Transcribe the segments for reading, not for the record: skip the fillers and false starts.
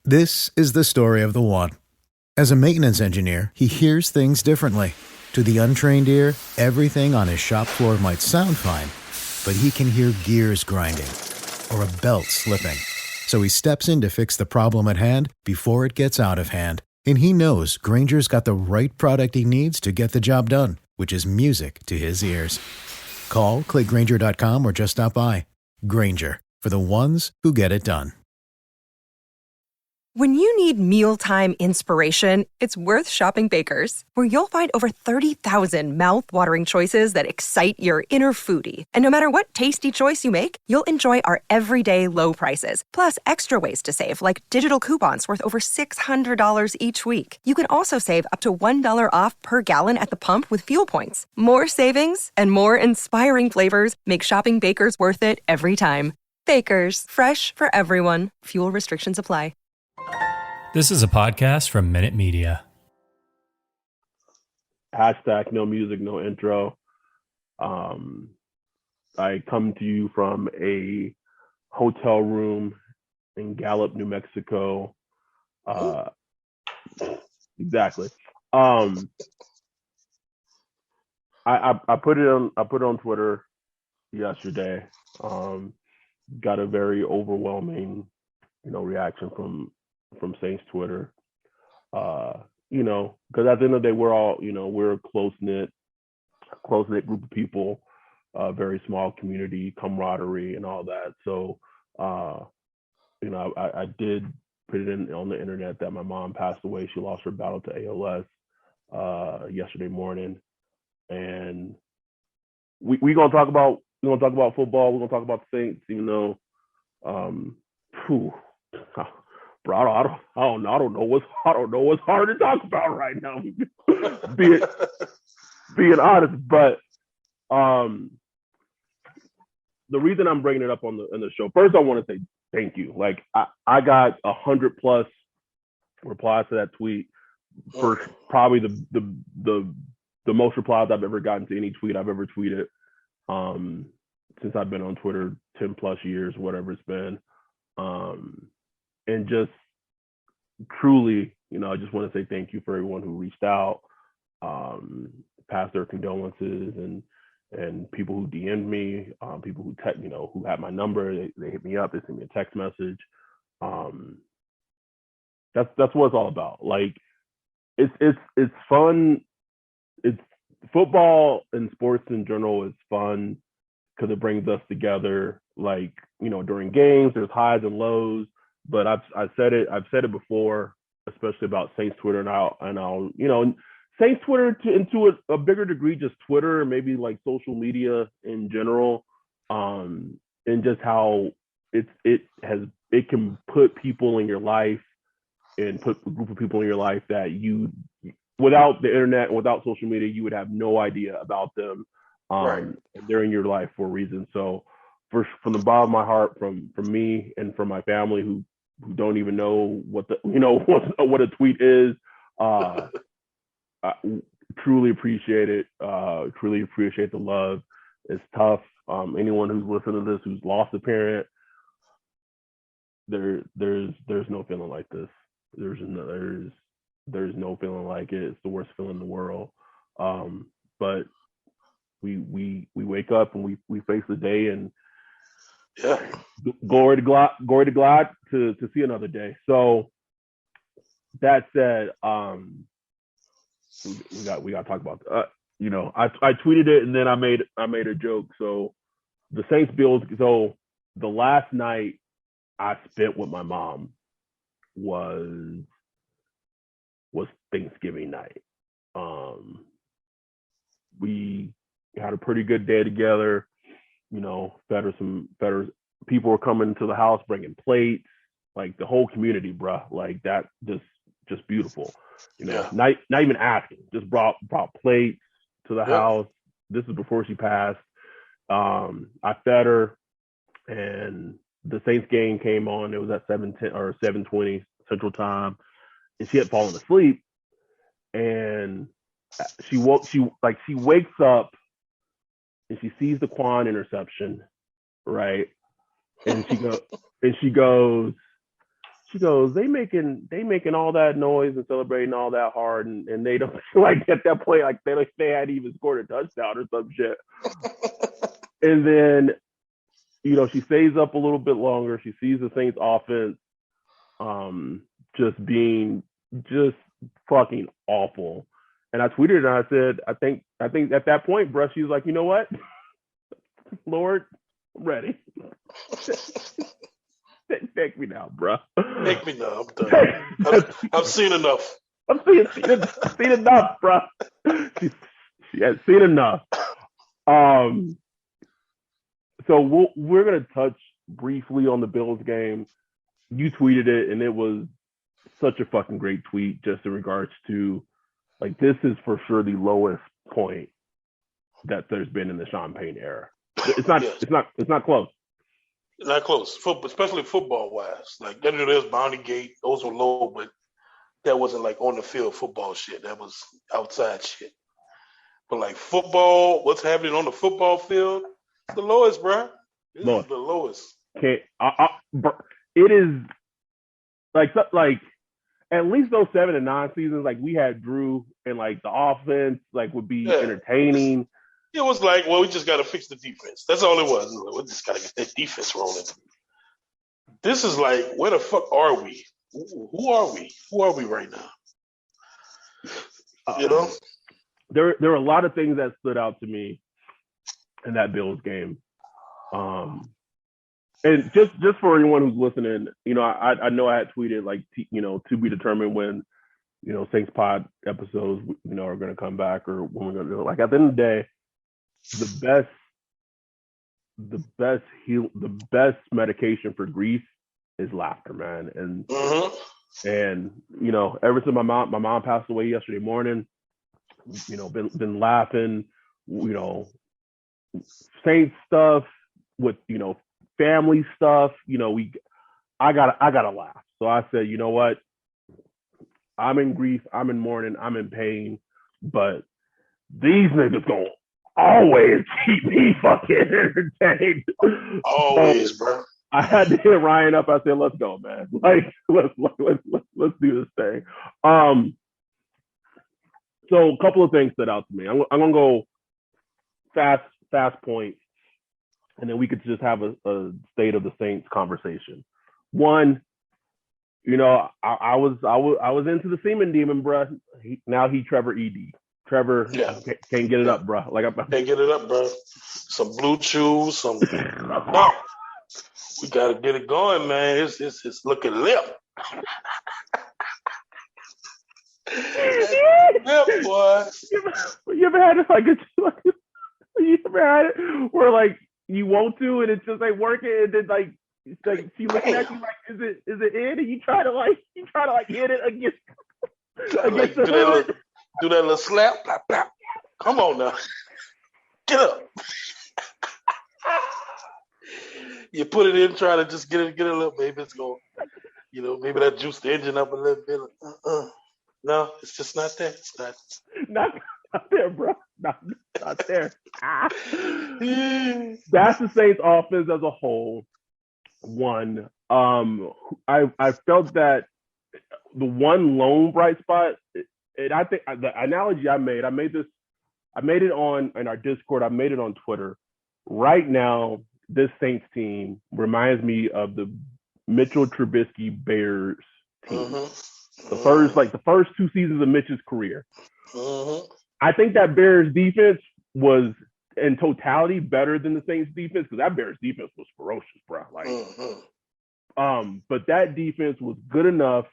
This is the story of the one. As a maintenance engineer, he hears things differently. To the untrained ear, everything on his shop floor might sound fine, but he can hear gears grinding or a belt slipping. So he steps in to fix the problem at hand before it gets out of hand. And he knows Granger's got the right product he needs to get the job done, which is music to his ears. Call, click Grainger.com, or just stop by. Grainger, for the ones who get it done. When you need mealtime inspiration, it's worth shopping Baker's, where you'll find over 30,000 mouth-watering choices that excite your inner foodie. And no matter what tasty choice you make, you'll enjoy our everyday low prices, plus extra ways to save, like digital coupons worth over $600 each week. You can also save up to $1 off per gallon at the pump with fuel points. More savings and more inspiring flavors make shopping Baker's worth it every time. Baker's, fresh for everyone. Fuel restrictions apply. This is a podcast from Minute Media. Hashtag no music, no intro. I come to you from a hotel room in Gallup, New Mexico. Exactly. I put it on Twitter yesterday. Got a very overwhelming, reaction from Saints Twitter. Because at the end of the day, we're all, we're a close-knit group of people, very small community, camaraderie and all that. So, I did put it on the internet that my mom passed away. She lost her battle to ALS yesterday morning. And we're gonna talk about football. We're gonna talk about the Saints, even though bro, I don't know what's hard to talk about right now. being honest, but the reason I'm bringing it up in the show, first I want to say thank you. Like I got 100+ replies to that tweet, for probably the most replies I've ever gotten to any tweet I've ever tweeted since I've been on Twitter 10+ years, whatever it's been. And just truly, I just want to say thank you for everyone who reached out, passed their condolences, and people who DM'd me, people who who had my number, they hit me up, they sent me a text message. That's what it's all about. Like it's fun. It's football and sports in general is fun because it brings us together. Like, during games, there's highs and lows. But I've said it before, especially about Saints Twitter, and I'll Saints Twitter to a bigger degree, just Twitter, maybe like social media in general, and just how it can put people in your life and put a group of people in your life that you, without the internet and without social media, you would have no idea about them. Right. They're in your life for a reason. So from the bottom of my heart, from me and from my family who don't even know what a tweet is, I truly appreciate it. Truly appreciate the love. It's tough. Anyone who's listening to this who's lost a parent, there's no feeling like this. There's no feeling like it. It's the worst feeling in the world. But we wake up and we face the day, and yeah, glory to God to see another day. So that said, we got to talk about I tweeted it, and then I made a joke. So the Saints Bills. So the last night I spent with my mom was Thanksgiving night. We had a pretty good day together. Better people were coming to the house bringing plates, like the whole community, bruh. Like that, just beautiful. Yeah. Not even asking, just brought plates to the house. This is before she passed. I fed her, and the Saints game came on. It was at 7:10 or 7:20 Central Time, and she had fallen asleep. And she wakes up, and she sees the Quan interception, right? And she goes, She goes, they making all that noise and celebrating all that hard, and they don't like at that point like they hadn't even scored a touchdown or some shit. And then, she stays up a little bit longer. She sees the Saints offense just being just fucking awful. And I tweeted and I said, I think at that point, bruh, she was like, you know what? Lord, I'm ready. Take me now, bruh. Take me now. I'm done. I've seen enough. I've seen enough, bruh. She has seen enough. So we're gonna touch briefly on the Bills game. You tweeted it, and it was such a fucking great tweet, just in regards to like this is for sure the lowest point that there's been in the Sean Payne era. It's not. Yes. It's not close. Not close. Especially football wise. Like there's Bounty Gate. Those were low, but that wasn't like on the field football shit. That was outside shit. But like football, what's happening on the football field? The lowest, bro. This is the lowest. Okay, it is like at least those 7 and 9 seasons. Like we had Drew, and like the offense like would be entertaining. It was like, well, we just got to fix the defense. That's all it was. We just got to get that defense rolling. This is like, where the fuck are we? Who are we? Who are we right now? There are a lot of things that stood out to me in that Bills game. And just for anyone who's listening, I know I had tweeted like, to be determined when, Saints Pod episodes, are going to come back or when we're going to do it. Like at the end of the day, the best medication for grief is laughter, man. And and ever since my mom passed away yesterday morning, been laughing, Saints stuff with family stuff. I gotta laugh. So I said, you know what? I'm in grief, I'm in mourning, I'm in pain, but these niggas gonna always keep me fucking entertained. Always, bro. I had to hit Ryan up. I said, "Let's go, man! Like, let's do this thing." So a couple of things stood out to me. I'm gonna go fast points, and then we could just have a state of the Saints conversation. One, I was into the Seaman Demon, bro. Now he Trevor Ed. Trevor can't get it up, bro. Like can't get it up, bro. Some blue chews, some. No, we gotta get it going, man. It's looking lip. Lip, boy. You ever had it you ever had it where like you want to and it's just like working and then like it's like she looking at you like is it in and you try to hit it against the hood. Do that little slap, plap, plap. Come on now. Get up. You put it in, try to just get it a little, maybe it's going, maybe that juice the engine up a little bit. No, it's just not there. It's not there, bro. Not there. That's the Saints offense as a whole. One, I felt that the one lone bright spot, and I think the analogy I made it in our Discord, I made it on Twitter. Right now, this Saints team reminds me of the Mitchell Trubisky Bears team. The first 2 seasons of Mitch's career. I think that Bears defense was in totality better than the Saints defense because that Bears defense was ferocious, bro. Like, but that defense was good enough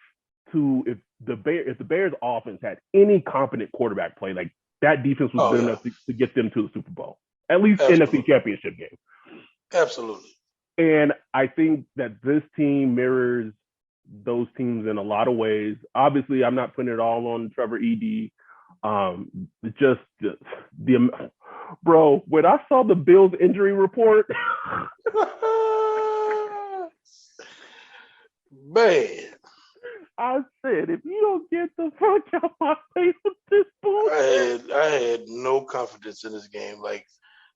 to if the Bears offense had any competent quarterback play, like that defense was good enough to get them to the Super Bowl, at least NFC Championship game. Absolutely. And I think that this team mirrors those teams in a lot of ways. Obviously, I'm not putting it all on Trevor Ed. Just the bro, when I saw the Bills injury report, man, I said, if you don't get the fuck out my face with this bullshit. I had no confidence in this game. Like,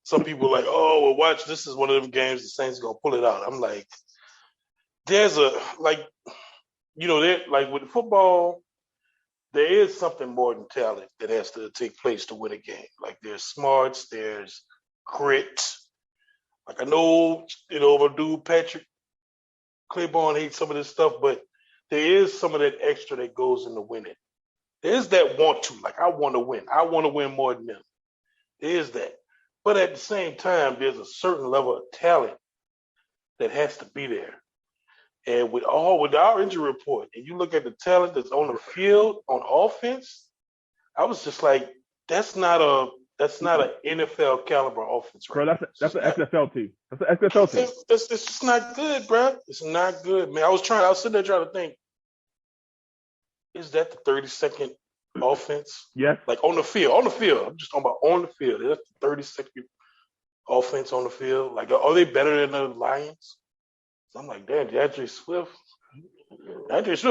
some people like, oh, well, watch, this is one of them games the Saints gonna pull it out. I'm like, like with football, there is something more than talent that has to take place to win a game. Like there's smarts, there's grit. Like I know, my dude Patrick Claiborne hates some of this stuff, but there is some of that extra that goes into winning. There's that want to, like I want to win. I want to win more than them. There is that. But at the same time, there's a certain level of talent that has to be there. And with our injury report, and you look at the talent that's on the field on offense, I was just like, that's not an NFL caliber offense, right? Bro, that's an XFL team. That's an XFL team. It's just not good, bro. It's not good, man. I was sitting there trying to think, is that the 32nd offense? Yes. Like on the field. I'm just talking about on the field. Is that the 32nd offense on the field? Like, are they better than the Lions? So I'm like, damn, DeAndre Swift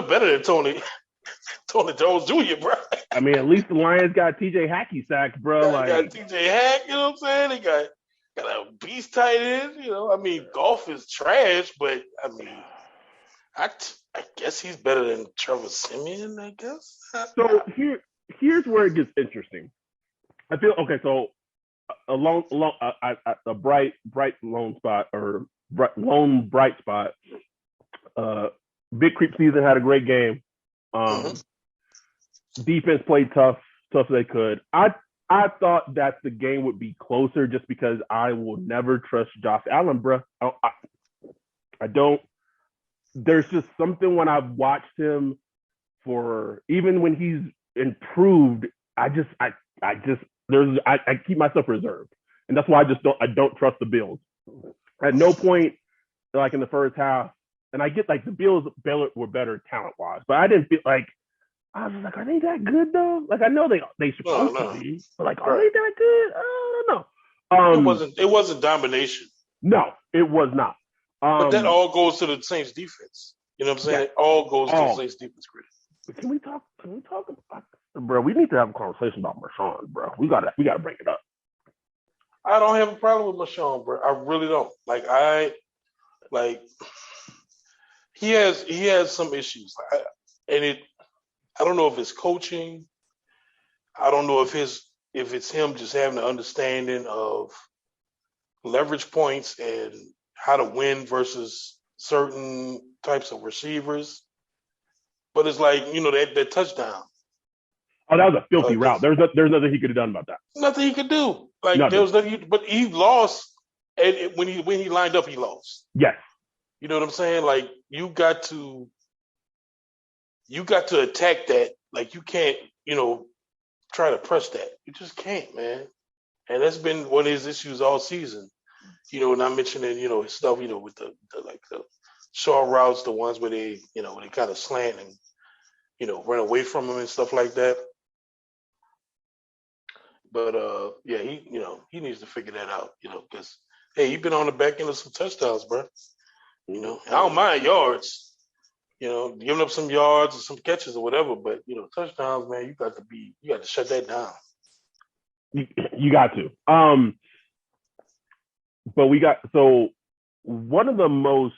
better than Tony Jones Jr., bro. I mean, at least the Lions got TJ Hackey sacks, bro. They got TJ Hack, you know what I'm saying? They got a beast tight end, I mean, Goff is trash, but I mean, I guess he's better than Trevor Siemian, I guess. So here's where it gets interesting. I feel okay. So a bright lone spot or lone bright spot. Big Creep season had a great game. Defense played tough as they could. I thought that the game would be closer just because I will never trust Josh Allen, bro. I don't. There's just something when I've watched him for even when he's improved. I keep myself reserved, and that's why I don't trust the Bills. At no point, like in the first half, and I get like the Bills were better talent wise, but I didn't feel like I was like, are they that good though? Like I know they supposed to be, but like are they that good? I don't know. It wasn't domination. No, it was not. But that all goes to the Saints defense. You know what I'm saying? Yeah. It all goes to the Saints defense credit. But can we talk about, bro? We need to have a conversation about Marshawn, bro. We gotta bring it up. I don't have a problem with Marshawn, bro. I really don't. He has some issues, I don't know if it's coaching. I don't know if it's him just having an understanding of leverage points and how to win versus certain types of receivers. But it's like, that touchdown. Oh, that was a filthy route. There's nothing he could have done about that. Nothing he could do. There was nothing. But he lost, and when he lined up, he lost. Yes. You know what I'm saying? Like you got to attack that. Like you can't, try to press that. You just can't, man. And that's been one of his issues all season. Not mentioning, his stuff, with the short routes, the ones where they kind of slant and, run away from him and stuff like that. But he needs to figure that out, because hey, you've been on the back end of some touchdowns, bro. I don't mind yards, giving up some yards or some catches or whatever, but touchdowns, man, you got to shut that down. You got to. But one of the most,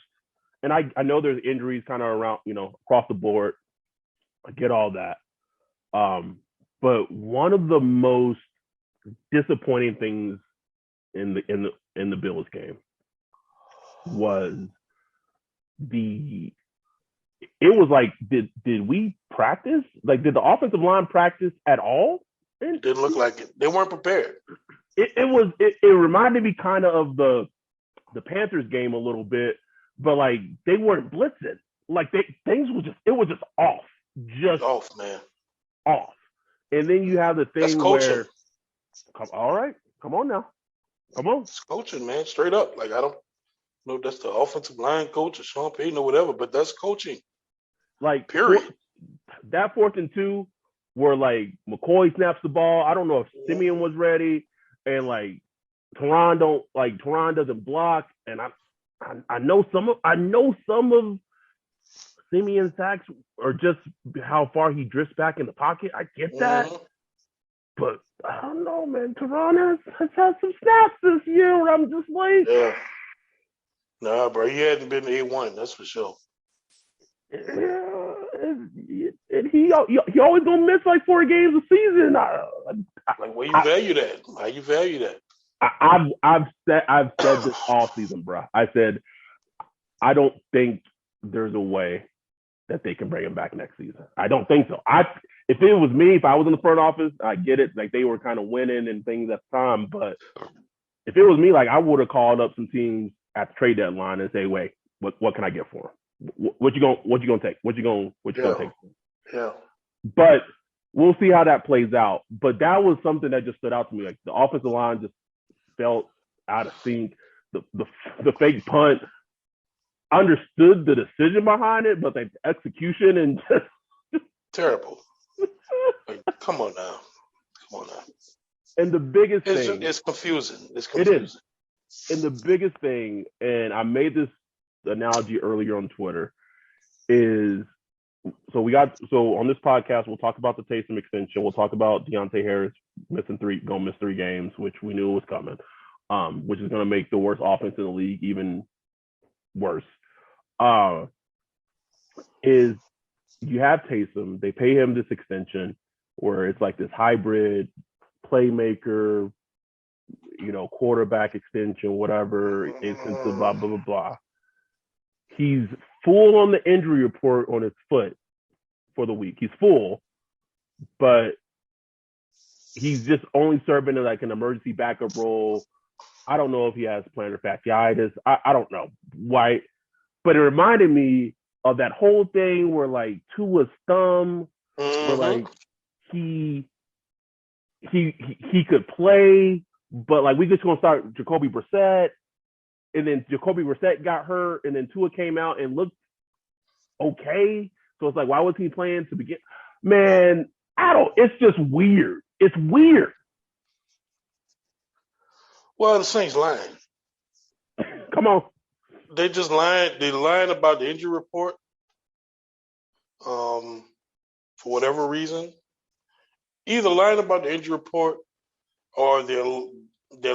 and I know there's injuries kind of around, across the board. I get all that. But one of the most disappointing things in the Bills game was it was like, did we practice? Like, did the offensive line practice at all? It didn't look like it. They weren't prepared. It reminded me kind of the Panthers game a little bit, but like they weren't blitzing. Like things was just off. Just off, man. Off. And then you have the thing where all right, come on now. Come on. It's coaching, man, straight up. Like I don't know if that's the offensive line coach or Sean Payton or whatever, but that's coaching. Like period. That 4th and 2 where like McCoy snaps the ball. I don't know if Simeon was ready, and like Teron doesn't block, and I know some of Simeon's sacks are just how far he drifts back in the pocket. I get that, but I don't know, man. Teron has had some snaps this year. I'm just like, yeah, nah, bro, he hadn't been A1, that's for sure. Yeah. and he always gonna miss like 4 games a season. Like, where you value that? How you value that? I've said this all season, bro. I said I don't think there's a way that they can bring him back next season. I don't think so. If it was me, if I was in the front office, I get it. Like, they were kind of winning and things at the time, but if it was me, like, I would have called up some teams at the trade deadline and say, wait, what can I get for him? What you gonna take? What you gonna take? Yeah. But we'll see how that plays out. But that was something that just stood out to me. Like, the offensive line just felt out of sync. The fake punt. I understood the decision behind it, but the execution and just terrible. Like, come on now. And the biggest thing, it's confusing. It is. And the biggest thing, and I made this analogy earlier on Twitter, is so on this podcast we'll talk about the Taysom extension. We'll talk about Deontay Harris gonna miss 3 games, which we knew was coming, which is gonna make the worst offense in the league even worse. Is you have Taysom, they pay him this extension where it's like this hybrid playmaker, quarterback extension, whatever, instance, blah, blah, blah, blah. He's full on the injury report on his foot for the week. He's full, but he's just only serving in like an emergency backup role. I don't know if he has plantar fasciitis. I don't know why, but it reminded me of that whole thing where like Tua's thumb, where like he could play, but like we just gonna start Jacoby Brissett, and then Jacoby Brissett got hurt, and then Tua came out and looked okay. So it's like, why was he playing to begin? Man, it's just weird. It's weird. Well, the Saints lying. Come on. They just lying. They lying about the injury report. For whatever reason, either lying about the injury report or they're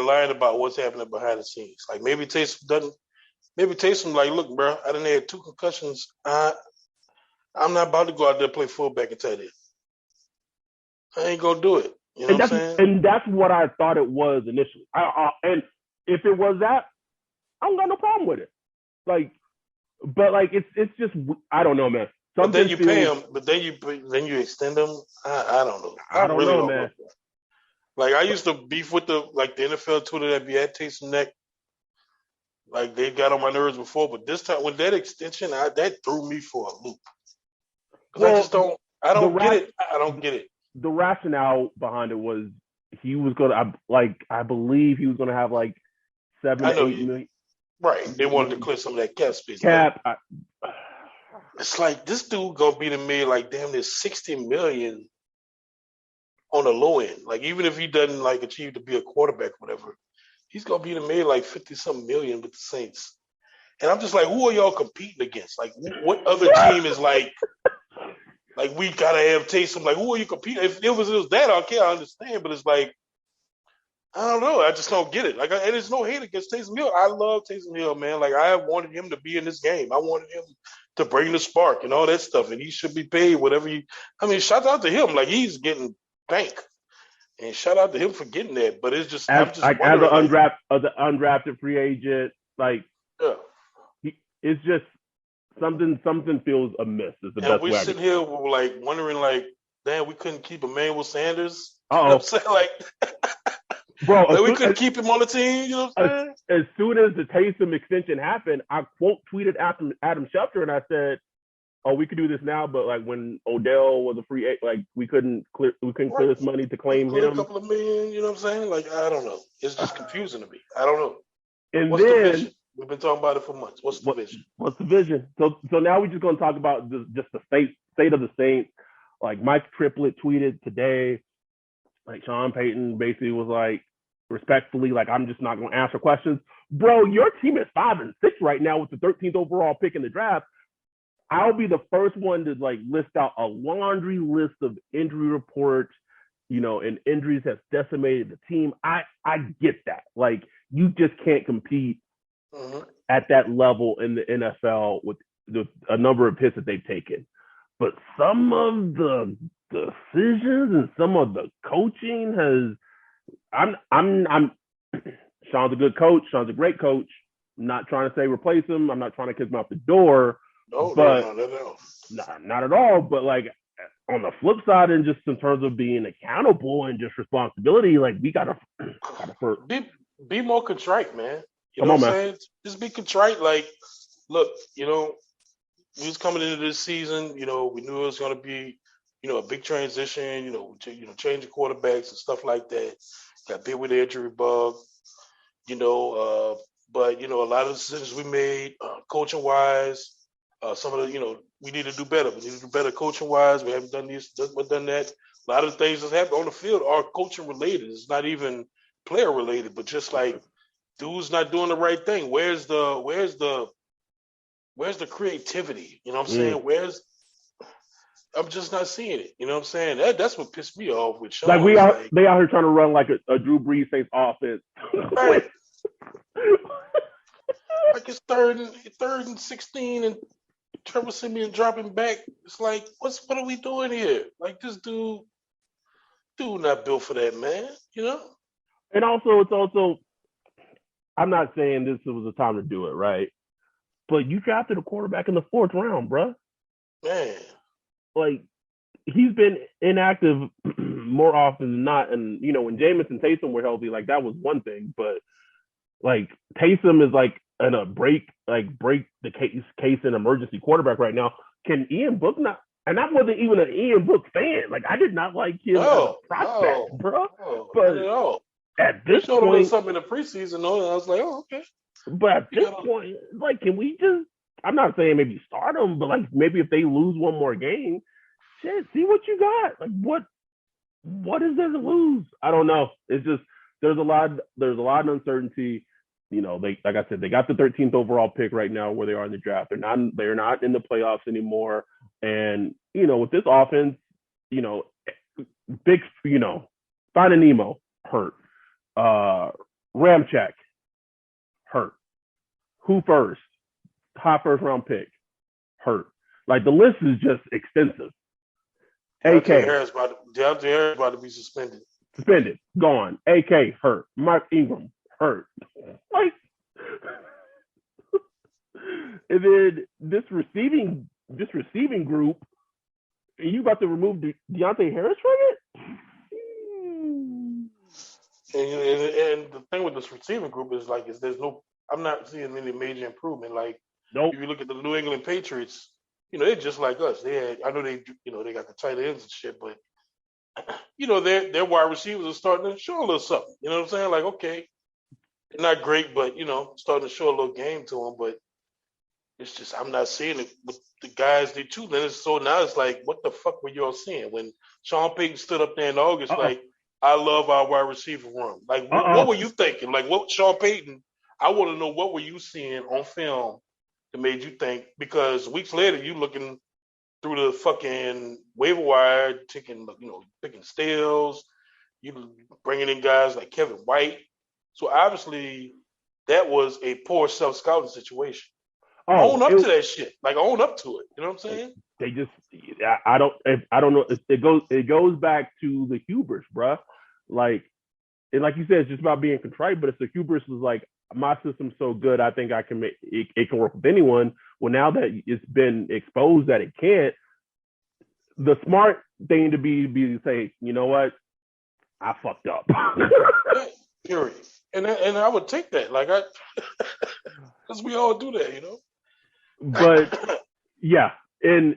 lying about what's happening behind the scenes. Like maybe Taysom like, look, bro, I done had 2 concussions. I'm not about to go out there and play fullback and tight end. I ain't gonna do it. You know what I'm saying? And that's what I thought it was initially. And if it was that, I don't got no problem with it. Like, but like it's just, I don't know, man. But then you pay him, but then you extend him. I don't know. I don't know, man. Like, I used to beef with the NFL Twitter that be at Taysom neck. Like, they got on my nerves before, but this time with that extension, that threw me for a loop. Well, I don't get it. I don't get it. The rationale behind it was he was gonna, I believe he was gonna have like 7 to 8 million. Right. They wanted to clear some of that cap space. It's like this dude gonna be to me like damn near $60 million on the low end. Like, even if he doesn't like achieve to be a quarterback, whatever, he's gonna be to me like 50-something million with the Saints. And I'm just like, who are y'all competing against? Like, what other team is like we gotta have Taysom? Like, who are you competing? If it was that, okay, I understand. But it's like, I don't know. I just don't get it. Like, and there's no hate against Taysom Hill. I love Taysom Hill, man. Like, I wanted him to be in this game. I wanted him to bring the spark and all that stuff. And he should be paid whatever shout out to him. Like, he's getting bank. And shout out to him for getting that. But it's just, as an undrafted free agent, like, yeah. It's just something feels amiss. Is the best way. We sit here like wondering, like, damn, we couldn't keep Emmanuel Sanders. You know what I'm saying? Like, bro, like we couldn't keep him on the team. You know what I'm saying? As soon as the Taysom extension happened, I quote tweeted Adam Schefter and I said, "Oh, we could do this now, but like when Odell was a free agent, like we couldn't clear this money to claim him. A couple of million. You know what I'm saying? Like, I don't know. It's just confusing to me. I don't know. And what's then the vision? We've been talking about it for months. What's the vision? What's the vision? So now we're just going to talk about just the state of the Saints. Like, Mike Triplett tweeted today, like, Sean Payton basically was like, respectfully, like, I'm just not going to answer questions. Bro, your team is 5-6 right now with the 13th overall pick in the draft. I'll be the first one to like list out a laundry list of injury reports, and injuries have decimated the team. I get that. Like, you just can't compete at that level in the NFL with a number of hits that they've taken. but some of the decisions and some of the coaching has. I'm. Sean's a good coach. Sean's a great coach. I'm not trying to say replace him. I'm not trying to kick him out the door. No, but no. Not at all. But like on the flip side, and just in terms of being accountable and just responsibility, like we gotta be more contrite, man. You Come know on, what I'm man. saying? Just be contrite. Like, look, we was coming into this season. We knew it was going to be, a big transition. Changing quarterbacks and stuff like that. Got bit with the injury bug. But a lot of decisions we made, coaching wise, some of the, we need to do better. We need to do better coaching wise. We haven't done that. A lot of the things that happen on the field are coaching related. It's not even player related, but just like dude's not doing the right thing. Where's the creativity? You know what I'm saying? I'm just not seeing it. You know what I'm saying? That's what pissed me off with Sean. Like they out here trying to run like a Drew Brees Saints offense. Right. Like it's third and 16 and Trevor Siemian dropping back. It's like, what are we doing here? Like this dude not built for that, man. And also, I'm not saying this was the time to do it, right? But you drafted a quarterback in the 4th round, bruh. Man. Like, he's been inactive more often than not. And, when Jameis and Taysom were healthy, like, that was one thing. But, like, Taysom is, like, in a break the case in emergency quarterback right now. Can Ian Book not? And I wasn't even an Ian Book fan. Like, I did not like him as a prospect, bro. But not at all. At this showed point, a little something in the preseason, though, and I was like, oh, okay. But at this point, like, can we just? I'm not saying maybe start them, but like maybe if they lose one more game, shit, see what you got. Like, what is there to lose? I don't know. It's just there's a lot of uncertainty. They, like I said, they got the 13th overall pick right now where they are in the draft. They're not in the playoffs anymore. And with this offense, big, Finding Nemo hurt. Ramchek hurt. Who first? High 1st round pick hurt. Like the list is just extensive. AK Deontay Harris about to be suspended. Gone. AK hurt. Mark Ingram hurt. Like, and then this receiving group, and you about to remove Deontay Harris from it? And the thing with this receiving group is like, I'm not seeing any major improvement. Like, nope. If you look at the New England Patriots, they're just like us. I know they got the tight ends and shit, but their wide receivers are starting to show a little something. You know what I'm saying? Like, okay, they're not great, but starting to show a little game to them. But it's just I'm not seeing it with the guys they choose. And so now it's like, what the fuck were y'all seeing when Sean Payton stood up there in August? Like, I love our wide receiver room. Like, what were you thinking? Like, what Sean Payton? I want to know what were you seeing on film that made you think? Because weeks later, you looking through the fucking waiver wire, picking Stills, you bringing in guys like Kevin White. So obviously, that was a poor self-scouting situation. Own up to that shit. Like, own up to it. You know what I'm saying? They just, I don't know. It goes back to the hubris, bruh. Like, and like you said, it's just about being contrite. But it's the hubris is like, my system's so good, I think I can make it can work with anyone. Well, now that it's been exposed that it can't, the smart thing to be to say, you know what, I fucked up. Period. And I would take that, like because we all do that, But yeah, and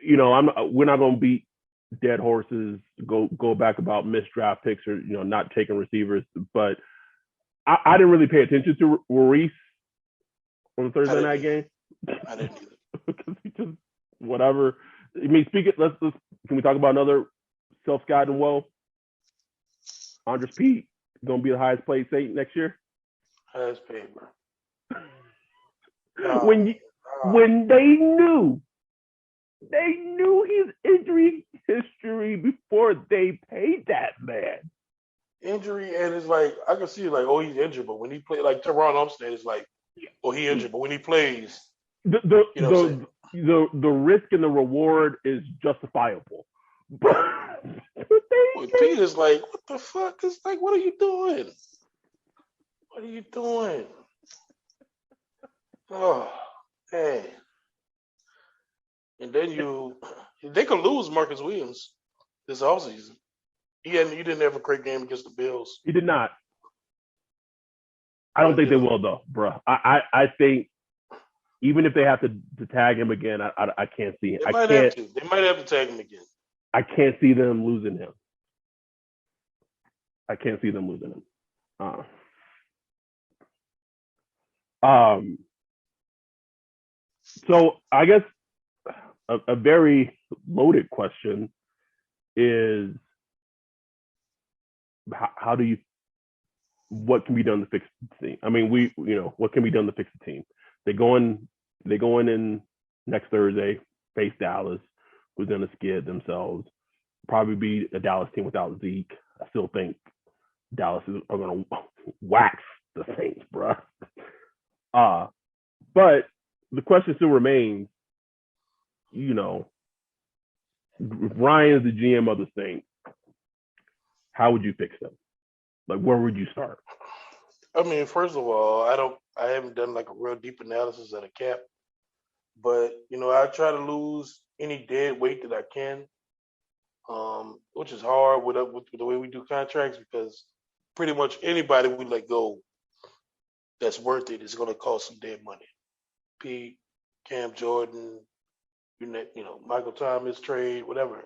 we're not gonna beat dead horses. Go back about missed draft picks or not taking receivers, but I didn't really pay attention to Ruiz on the Thursday night game. I didn't either. Because he just whatever. I mean, let's can we talk about another self-scouting woe? Andres Pete gonna be the highest paid Saint next year. Highest paid, bro. When they knew his injury history before they paid that man. Injury, and it's like I can see like, oh, he's injured, but when he plays, like Teron Armstead is like, oh, he injured, but when he plays, the the risk and the reward is justifiable. But Peter's like, what the fuck? It's like, what are you doing? What are you doing? Oh, man. And then they could lose Marcus Williams this offseason. He didn't have a great game against the Bills. He did not. I don't think they will though, bro. I think even if they have to tag him again, I can't see it. They might have to. They might have to tag him again. I can't see them losing him. I can't see them losing him. So I guess a very loaded question is what can be done to fix the team? I mean, what can be done to fix the team? They go in next Thursday, face Dallas, who's going to skid themselves. Probably be a Dallas team without Zeke. I still think Dallas are going to wax the Saints, bro. But the question still remains, if Ryan is the GM of the Saints, how would you fix them? Like, where would you start? I mean, first of all, I haven't done like a real deep analysis of the cap, but I try to lose any dead weight that I can, which is hard with the way we do contracts because pretty much anybody we let go that's worth it is going to cost some dead money. Pete, Cam Jordan, Michael Thomas trade, whatever.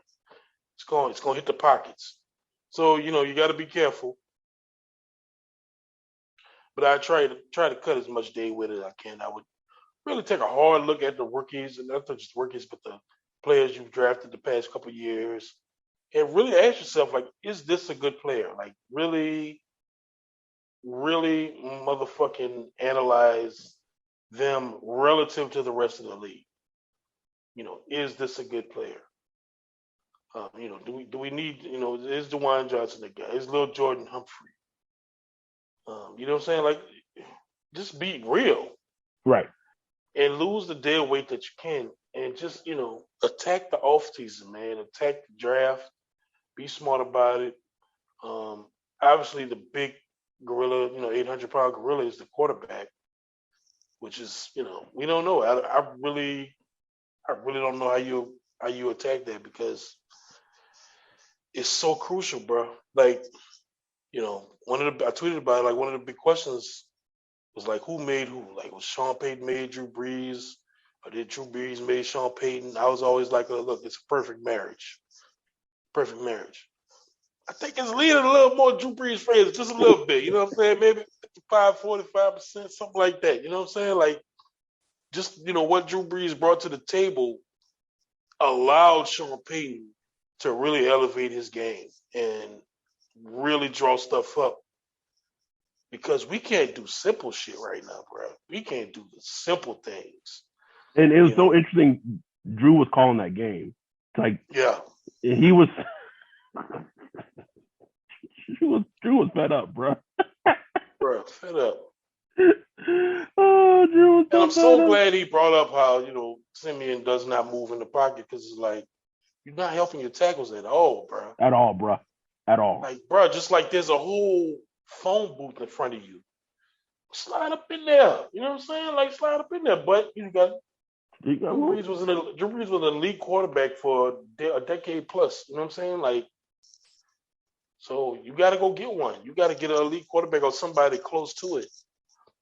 It's going to hit the pockets. So you got to be careful. But I try to cut as much day with it as I can. I would really take a hard look at the rookies, and not just rookies, but the players you've drafted the past couple of years, and really ask yourself, like, is this a good player? Like, really, really motherfucking analyze them relative to the rest of the league. Is this a good player? Do we need, is DeWine Johnson the guy? Is Lil Jordan Humphrey? You know what I'm saying? Like, just be real. Right. And lose the dead weight that you can. And just, attack the offseason, man. Attack the draft. Be smart about it. Obviously, the big gorilla, 800-pound gorilla is the quarterback, which is, we don't know. I really don't know how you attack that because it's so crucial, bro. Like, I tweeted about it, like one of the big questions was like, who made who? Like, was Sean Payton made Drew Brees, or did Drew Brees made Sean Payton? I was always like, look, it's a perfect marriage. Perfect marriage. I think it's leaning a little more Drew Brees favor, just a little bit. You know what I'm saying? Maybe 55, 45%, something like that. You know what I'm saying? Like, just, what Drew Brees brought to the table allowed Sean Payton to really elevate his game and really draw stuff up. Because we can't do simple shit right now, bro. We can't do the simple things. And it was so interesting. Drew was calling that game. It's like, yeah, he was. Drew was fed up, bro. Bro, fed up. Oh, Drew was and I'm so glad he brought up how Simeon does not move in the pocket because it's like you're not helping your tackles at all, bro. At all, bro. At all. Like, bro, just like there's a whole phone booth in front of you. Slide up in there. You know what I'm saying? Like, slide up in there. But Drew Brees was an elite quarterback for a decade plus. You know what I'm saying? Like, so you got to go get one. You got to get an elite quarterback or somebody close to it.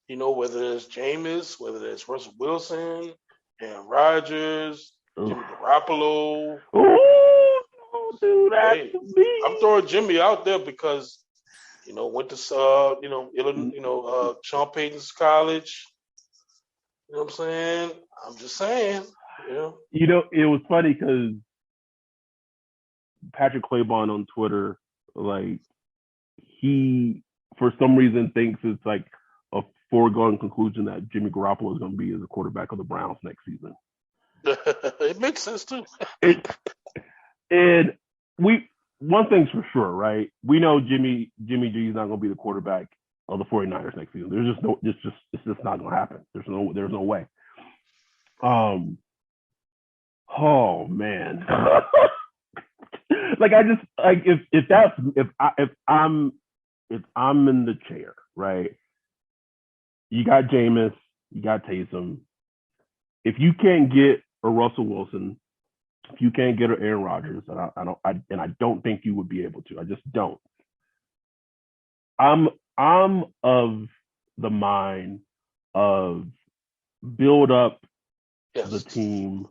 Whether it's Jameis, whether it's Russell Wilson, Aaron Rodgers, Jimmy Garoppolo. Oh, dude, that's me. I'm throwing Jimmy out there because went to Sean Payton's college. You know what I'm saying? I'm just saying. It was funny because Patrick Claybon on Twitter, like, he for some reason thinks it's like a foregone conclusion that Jimmy Garoppolo is going to be the quarterback of the Browns next season. It makes sense too. And one thing's for sure, right? We know Jimmy G is not going to be the quarterback of the 49ers next season. There's just it's just not going to happen. There's no way. Oh man. Like I just like if I'm in the chair, right? You got Jameis, you got Taysom. If you can't get a Russell Wilson, if you can't get an Aaron Rodgers, and I don't think you would be able to. I just don't. I'm of the mind of build up the team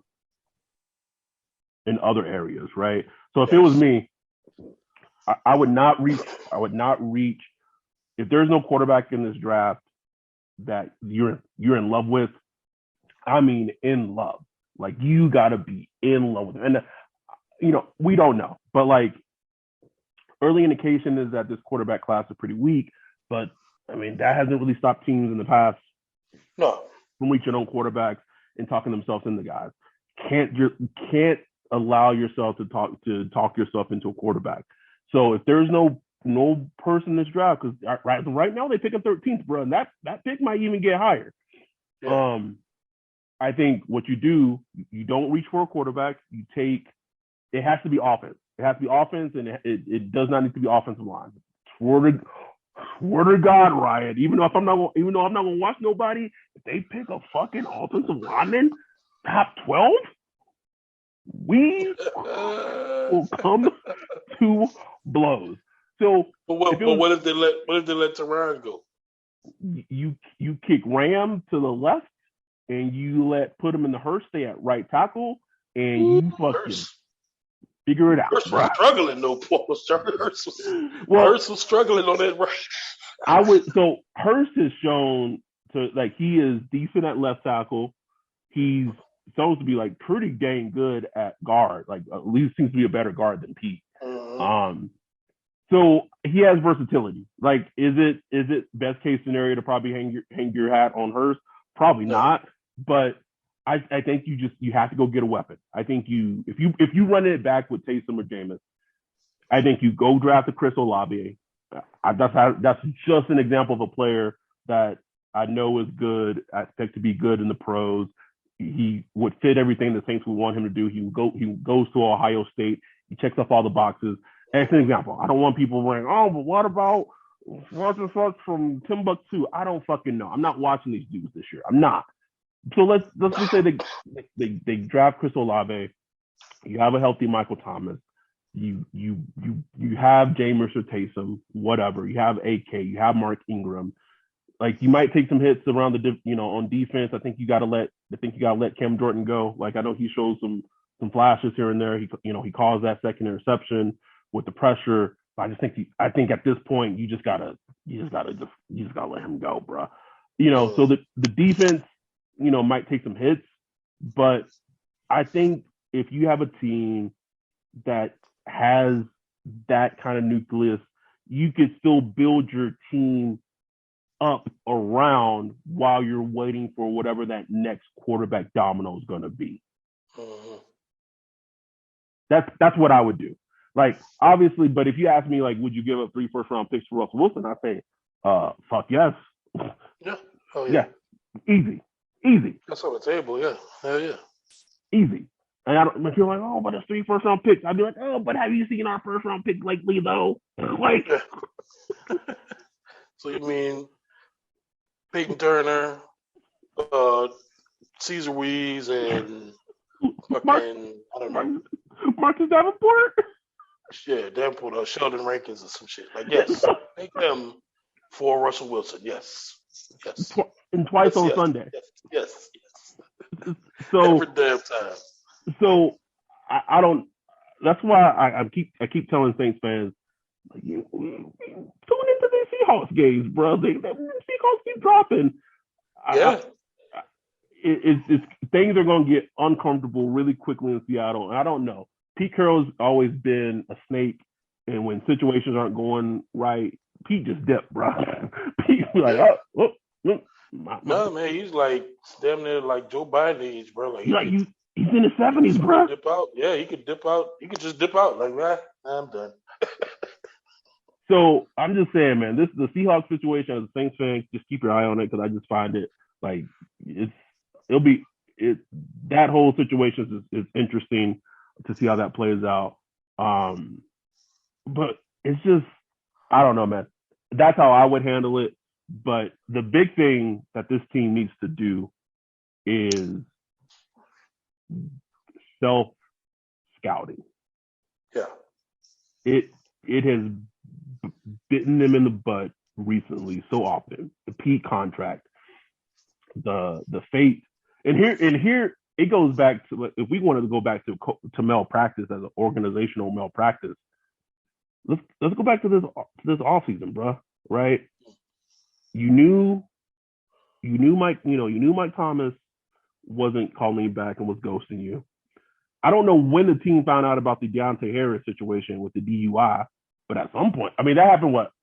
in other areas, right? So if it was me, I would not reach. If there's no quarterback in this draft that you're in love with, I mean in love. Like you gotta be in love with him. And we don't know. But like early indication is that this quarterback class is pretty weak. But I mean, that hasn't really stopped teams in the past from reaching on quarterbacks and talking themselves into guys. Can't allow yourself to talk yourself into a quarterback. So if there's no person in this draft, because right now they pick a 13th, bro, and that pick might even get higher. Yeah. I think what you do, you don't reach for a quarterback. You take. It has to be offense. It has to be offense, and it does not need to be offensive line. Swear to God, Ryan. Even though I'm not gonna watch nobody, if they pick a fucking offensive lineman, top 12, we will come to blows. So, what if they let Teron go? You kick Ram to the left, and you put him in the Hurst stay at right tackle, and you fucking figure it out. Hurst was struggling, though. Hurst was struggling on that right. So Hurst has shown he is decent at left tackle. He's supposed to be like pretty dang good at guard. Like at least seems to be a better guard than Pete. Mm-hmm. So he has versatility. Like, is it best case scenario to probably hang your hat on Hurst? Probably not. But I think you have to go get a weapon. I think if you run it back with Taysom or Jameis, I think you go draft a Chris Olave. That's just an example of a player that I know is good. I expect to be good in the pros. He would fit everything the Saints would want him to do. He goes to Ohio State. He checks off all the boxes. As an example, I don't want people saying, "Oh, but what about such and such from Timbuktu?" I don't fucking know. I'm not watching these dudes this year. I'm not. So let's just say they draft Chris Olave. You have a healthy Michael Thomas. You have Jameis or Taysom, whatever. You have AK. You have Mark Ingram. Like you might take some hits around on defense. I think you got to let Cam Jordan go. Like I know he shows some flashes here and there. He caused that second interception with the pressure. But I think at this point you just gotta let him go, bro. So the defense, might take some hits, but I think if you have a team that has that kind of nucleus, you could still build your team up around while you're waiting for whatever that next quarterback domino is going to be. Mm-hmm. That's what I would do. Like, obviously, but if you ask me, like, would you give up 3 first-round picks for Russell Wilson? I'd say, fuck yes. Yeah. Oh, yeah. Yeah. Easy. That's on the table, yeah. Hell yeah. Easy. And if you're like, oh, but it's 3 first-round picks, I'd be like, oh, but have you seen our first-round pick lately, though? Like. So you mean Peyton Turner, Cesar Weeze, and fucking, I don't know. Marcus Davenport? Yeah, Davenport, Sheldon Rankins or some shit. Like, yes, take them for Russell Wilson. Yes. And twice on Sunday. Yes. So every damn time. So I don't. That's why I keep telling Saints fans, like, tune into these Seahawks games, bro. The Seahawks keep dropping. Yeah. It's things are going to get uncomfortable really quickly in Seattle. And I don't know. Pete Carroll's always been a snake, and when situations aren't going right, Pete just dipped, bro. Pete's like, no, man, he's like damn near like Joe Biden age, bro. Like, he's in his 70s, bro. Dip out. Yeah, he could dip out. He could just dip out. Like, I'm done. So I'm just saying, man, the Seahawks situation as a Saints fan, just keep your eye on it because I just find it like that whole situation is interesting to see how that plays out. But it's just, I don't know, man. That's how I would handle it. But the big thing that this team needs to do is self-scouting. Yeah. It has bitten them in the butt recently so often. The Pete contract, the fate, and here it goes back to, if we wanted to go back to malpractice as an organizational malpractice. Let's go back to this offseason, bro. Right? You knew Mike Thomas wasn't calling you back and was ghosting you. I don't know when the team found out about the Deontay Harris situation with the DUI, but at some point, I mean, that happened, what,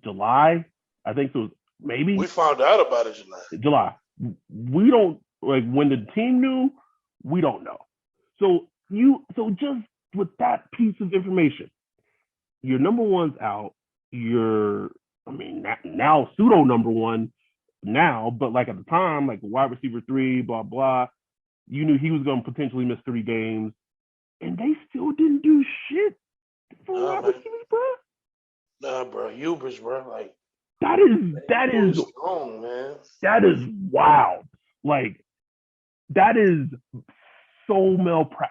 July? I think so. Maybe we found out about it July. We don't, like, when the team knew, we don't know. So just with that piece of information, your number one's out. Now pseudo number one now, but like at the time, like wide receiver 3, blah blah. You knew he was going to potentially miss 3 games, and they still didn't do shit for wide receivers, bro. Nah, bro, hubris, bro. Like that is wrong, man. That is wild. Like that is so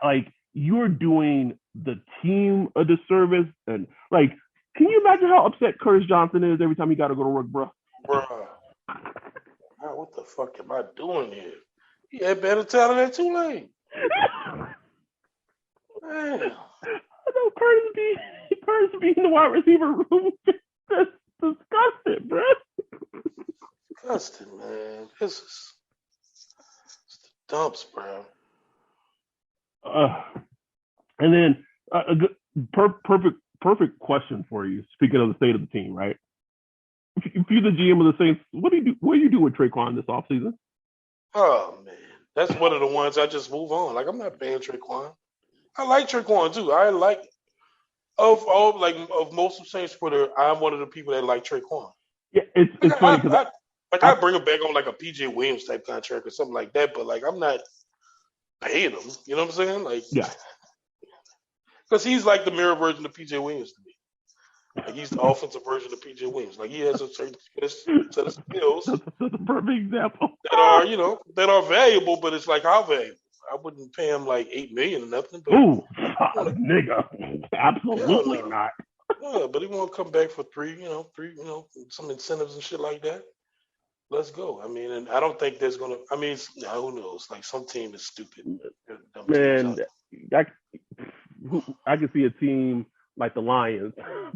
like you're doing the team a disservice, and like, can you imagine how upset Curtis Johnson is every time he got to go to work, bro? Bro, what the fuck am I doing here? He had better talent than Tulane. Man. I know Curtis being in the wide receiver room. That's disgusting, bro. Disgusting, man. This is the dumps, bro. And then a good, perfect question for you. Speaking of the state of the team, right? If you're the GM of the Saints, what do you do? What do you do with Traquan this offseason? Oh man, that's one of the ones I just move on. Like, I'm not paying Traquan. I like Traquan too. I like of most of Saints Twitter, I'm one of the people that like Traquan. Yeah, it's funny because I bring him back on like a PJ Williams type contract or something like that, but like I'm not paying him. You know what I'm saying? Like, yeah, because he's like the mirror version of PJ Williams to me. Like, he's the offensive version of PJ Williams. Like, he has a certain set of skills. That's a perfect example. that are valuable, but it's like, how valuable? I wouldn't pay him like $8 million or nothing. But ooh, nigga, absolutely not. Yeah, but he won't come back for three, some incentives and shit like that. Let's go. I mean, and I don't think there's gonna. I mean, who knows? Like, some team is stupid. Man, I can see a team like the Lions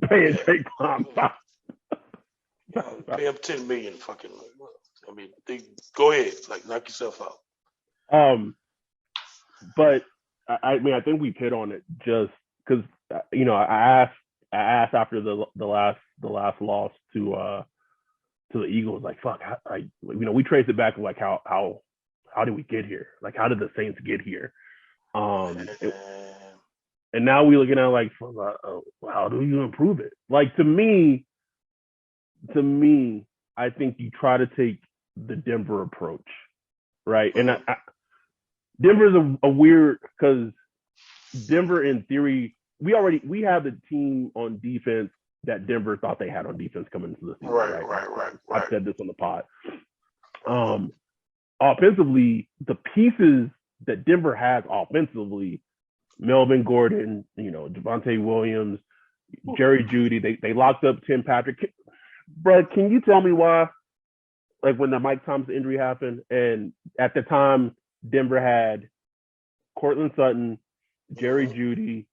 paying Traquan. Pay him $10 million. Fucking. I mean, go ahead. Like, knock yourself out. But I mean, I think we've hit on it just because I asked after the last loss to the Eagles, like, fuck, we traced it back, like, how did we get here? Like, how did the Saints get here? And now we're looking at, like, how do you improve it? Like, to me, I think you try to take the Denver approach, right? And Denver's a weird, because Denver, in theory, we have the team on defense that Denver thought they had on defense coming into the season. Right. I've said this on the pod. Offensively, the pieces that Denver has offensively, Melvin Gordon, Javonte Williams, Jerry Jeudy, they locked up Tim Patrick. Bro, can you tell me why, like, when the Mike Thomas injury happened, and at the time Denver had Cortland Sutton, Jerry Jeudy,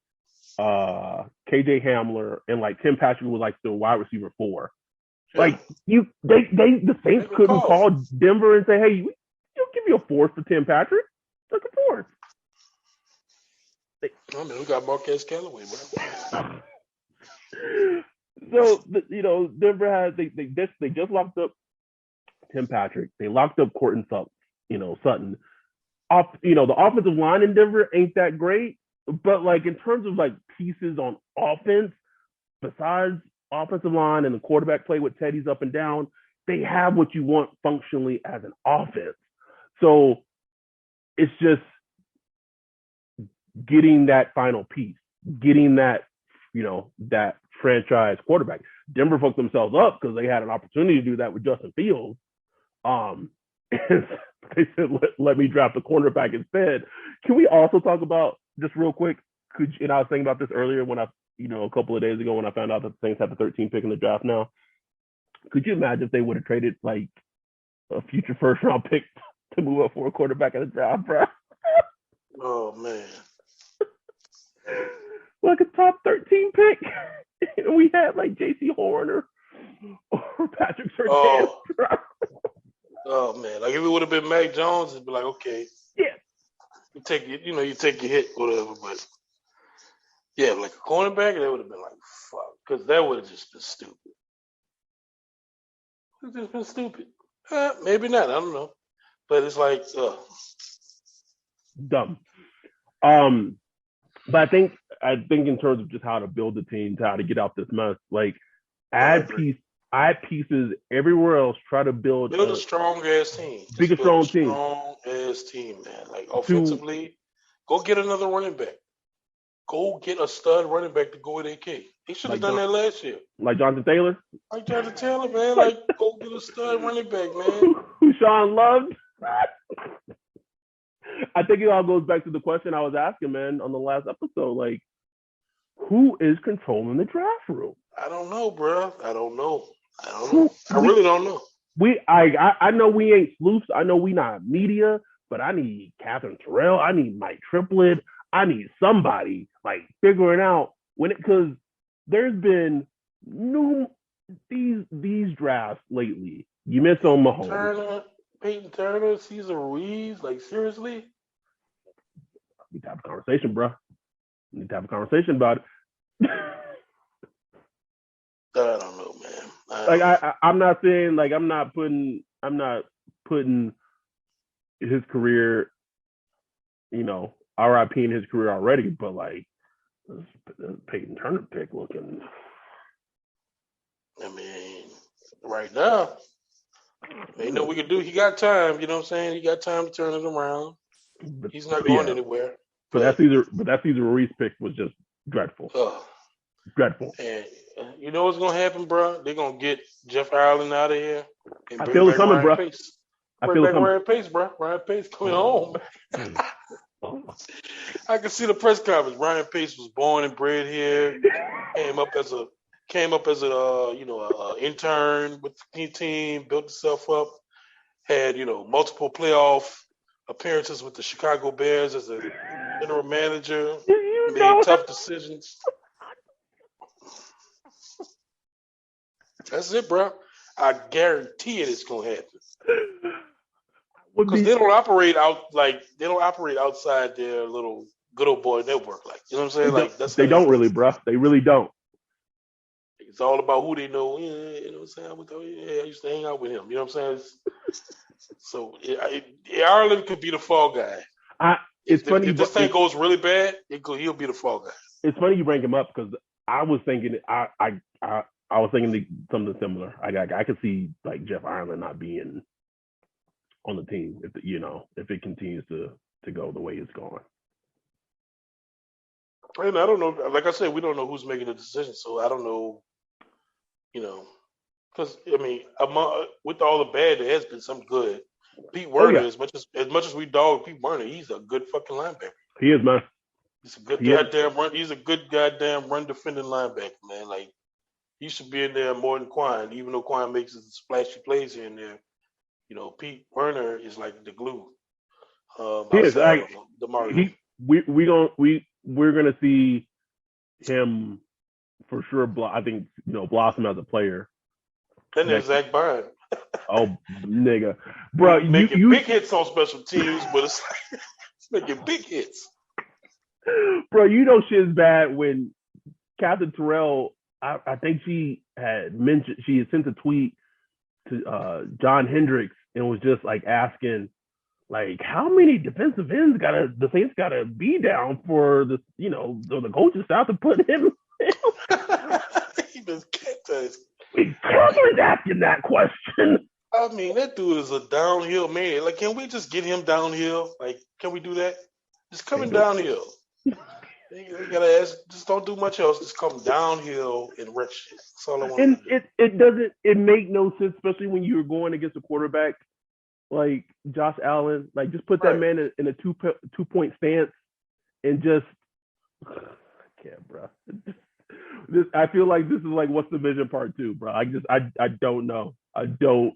KJ Hamler, and like Tim Patrick was like the wide receiver 4. Yeah. Like, the Saints couldn't call Denver and say, hey, you'll give me a 4th for Tim Patrick. Like a 4th. I mean, we got Marquez Callaway, bro. So, Denver has they just locked up Tim Patrick. They locked up Cortland Sutton. The offensive line in Denver ain't that great, but like, in terms of like pieces on offense, besides offensive line and the quarterback play with Teddy's up and down, they have what you want functionally as an offense. So it's just getting that final piece, getting that, that franchise quarterback. Denver fucked themselves up because they had an opportunity to do that with Justin Fields. And they said, let me draft a cornerback instead. Can we also talk about, just real quick, and I was thinking about this earlier when a couple of days ago when I found out that the Saints have the 13th pick in the draft now. Could you imagine if they would have traded like a future first round pick to move up for a quarterback in the draft, bro? Oh, man. Like a top 13 pick. And we had like J.C. Horn or Patrick Surtain. Oh, man. Like if it would have been Mac Jones, it'd be like, okay. Yeah. You take your hit, whatever. But yeah, like a cornerback, that would have been like, fuck. Because that would have just been stupid. It's just been stupid. Maybe not. I don't know. But it's like, dumb. But I think in terms of just how to build the team, how to get out this mess, like add pieces everywhere else. Try to build a strong ass team. Big and strong team. Strong ass team, man. Like offensively, go get another running back. Go get a stud running back to go with AK. They should have done that last year. Like Jonathan Taylor? Like Jonathan Taylor, man. Like go get a stud running back, man. Who Sean loved? I think it all goes back to the question I was asking, man, on the last episode. Like, who is controlling the draft room? I don't know, bro. I don't know. I really don't know. I know we ain't sleuths. I know we not media, but I need Catherine Terrell. I need Mike Triplett. I need somebody like figuring out because there's been these drafts lately. You miss on Mahomes. Peyton Turner, Cesar Ruiz, like seriously? We need to have a conversation, bro. We need to have a conversation about it. I don't know, man. I'm not saying like I'm not putting his career, RIP in his career already, but like this Peyton Turner pick looking. I mean, right now. Ain't no we can do. He got time, you know what I'm saying? He got time to turn it around. He's not going anywhere. But that Cesar Ruiz pick was just dreadful. Dreadful. And you know what's gonna happen, bro? They're gonna get Jeff Ireland out of here. And I feel it coming, bro. Ryan Pace, bro. Ryan Pace coming home. I can see the press conference. Ryan Pace was born and bred here. Came up as a intern with the team, built himself up, had, multiple playoff appearances with the Chicago Bears as a general manager, made tough decisions. That's it, bro. I guarantee it's going to happen. Because they don't operate outside their little good old boy network. Like, you know what I'm saying? They don't really, bro. They really don't. It's all about who they know. You know what I'm saying? I used to hang out with him. You know what I'm saying? So Ireland could be the fall guy. It's funny. If this thing goes really bad, he'll be the fall guy. It's funny you bring him up because I was thinking I was thinking something similar. I could see like Jeff Ireland not being on the team if it continues to go the way it's going. And I don't know. Like I said, we don't know who's making the decision, so I don't know. Because with all the bad, there has been some good. Pete Werner, as much as we dog Pete Werner, he's a good fucking linebacker. He is, man. He's a good goddamn run. He's a good goddamn run defending linebacker, man. Like he should be in there more than Quine, even though Quine makes his splashy plays here and there. Pete Werner is like the glue. He is. We're gonna see him for sure. I think blossom as a player. And there's Zach Byrne. Oh, nigga, bro, making big hits on special teams, but it's like it's making big hits. Bro, shit's bad when Catherine Terrell. I think she had sent a tweet to John Hendricks and was just like asking, like, how many defensive ends the Saints gotta be down for the the coaching staff to put him. He just can't. Cutler's asking that question. I mean, that dude is a downhill man. Like, can we just get him downhill? Like, can we do that? Just coming downhill. You gotta ask. Just don't do much else. Just come downhill and wreck shit. That's all I want And to do. it doesn't make no sense, especially when you're going against a quarterback like Josh Allen. Like, just put that man in a 2-point stance and just I can't, bro. I feel like this is like What's the Vision Part 2, bro. I don't know. I don't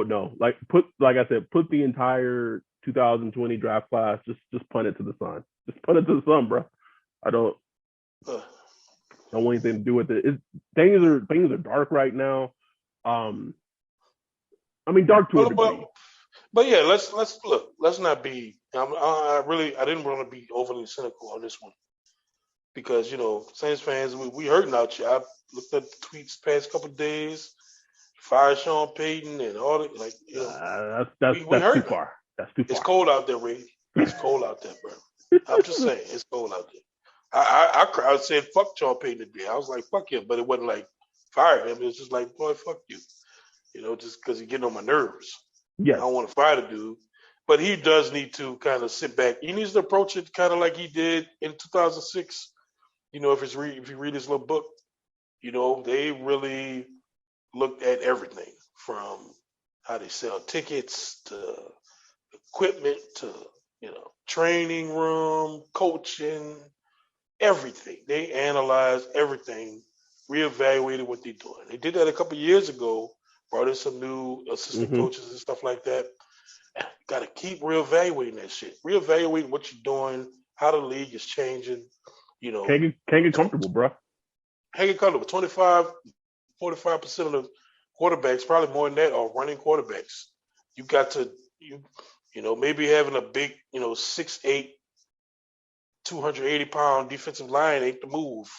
know. Like I said, put the entire 2020 draft class, just punt it to the sun. Just punt it to the sun, bro. I don't want anything to do with it. Things are dark right now. I mean, dark to a degree. But yeah, let's look. Let's not be. I didn't want to be overly cynical on this one because Saints fans, we hurting out here. I looked at the tweets past couple of days. Fire Sean Payton and all that. Like, that's too far. That's too far. It's cold out there, Ray. It's cold out there, bro. I'm just saying, it's cold out there. I said fuck Sean Payton today. I was like, fuck him, but it wasn't like fire him. It was just like, boy, fuck you. Just because he's getting on my nerves. Yeah. I don't want to fire the dude. But he does need to kind of sit back. He needs to approach it kind of like he did in 2006. If you read his little book, they really looked at everything from how they sell tickets to equipment to, training room, coaching, everything. They analyzed everything, reevaluated what they're doing. They did that a couple of years ago, brought in some new assistant coaches and stuff like that. Got to keep reevaluating that shit. Reevaluate what you're doing, how the league is changing. Can't get comfortable, bro. Can't get comfortable. 45% of the quarterbacks, probably more than that, are running quarterbacks. You got to, maybe having a big, 6'8", 280-pound defensive line ain't the move.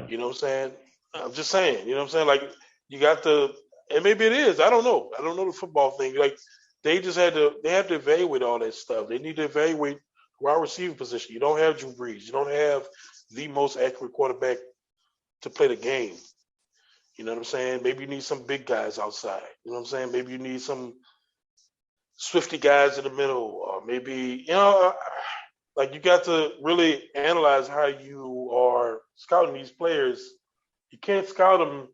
You know what I'm saying? I'm just saying. You know what I'm saying? Like, you got to, and maybe it is. I don't know. I don't know the football thing. Like, they have to evaluate all that stuff. They need to evaluate wide receiver position. You don't have Drew Brees. You don't have the most accurate quarterback to play the game. You know what I'm saying? Maybe you need some big guys outside. You know what I'm saying? Maybe you need some swifty guys in the middle, or maybe, like, you got to really analyze how you are scouting these players. You can't scout them